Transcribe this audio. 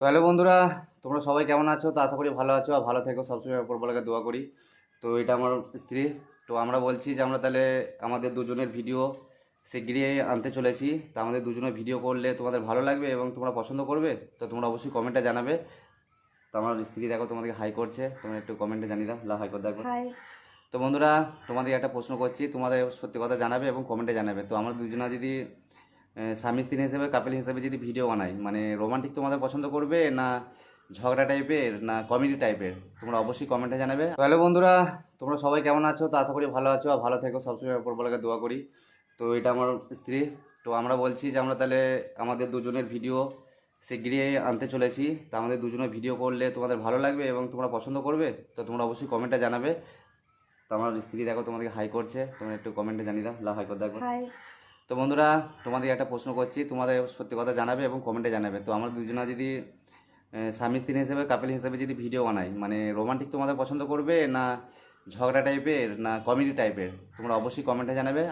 তো হ্যালো বন্ধুরা, তোমরা সবাই কেমন আছো? তো আশা করি ভালো আছো আর ভালো থেকো, সবসময় উপরওয়ালাকে দোয়া করি। তো এটা আমার স্ত্রী। তো আমরা বলছি যে আমরা তাহলে আমাদের দুজনের ভিডিও শিগগিরই আনতে চলেছি। তো আমাদের দুজনের ভিডিও করলে তোমাদের ভালো লাগবে এবং তোমরা পছন্দ করবে। তো তোমরা অবশ্যই কমেন্টে জানাবে। তো আমার স্ত্রী দেখো তোমাদেরকে হাই করছে, তোমরা একটু কমেন্টে জানিয়ে দাও, হাই করে দেখো। হাই। তো বন্ধুরা, তোমাদের একটা প্রশ্ন করছি, তোমাদের সত্যি কথা জানাবে এবং কমেন্টে জানাবে। তো আমরা দুজনা যদি স্বামী স্ত্রী হিসেবে, কাপল হিসেবে যদি ভিডিও বানাই, মানে রোমান্টিক তোমাদের পছন্দ করবে না ঝগড়া টাইপের না কমেডি টাইপের, তোমরা অবশ্যই কমেন্টে জানাবে। তো হ্যালো বন্ধুরা, তোমরা সবাই কেমন আছো? তো আশা করি ভালো আছো আর ভালো থেকো, সবসময় উপরওয়ালাকে দোয়া করি। তো এটা আমার স্ত্রী। তো আমরা বলছি যে আমরা তাহলে আমাদের দুজনের ভিডিও শিগগিরই আনতে চলেছি। তো আমাদের দুজনের ভিডিও করলে তোমাদের ভালো লাগবে এবং তোমরা পছন্দ করবে। তো তোমরা অবশ্যই কমেন্টে জানাবে। তো আমার স্ত্রী দেখো তোমাদেরকে হাই করছে, তোমরা একটু কমেন্টে জানিয়ে দাও, হাই করে দেখো। হাই। তো বন্ধুরা, তোমাদের একটা প্রশ্ন করছি, তোমাদের সত্যি কথা জানাবে এবং কমেন্টে জানাবে। তো আমরা দুজনা যদি স্বামী স্ত্রী হিসেবে, কাপল হিসেবে যদি ভিডিও বানাই, মানে রোমান্টিক তোমাদের পছন্দ করবে না ঝগড়া টাইপের না কমেডি টাইপের, তোমরা অবশ্যই কমেন্টে জানাবে।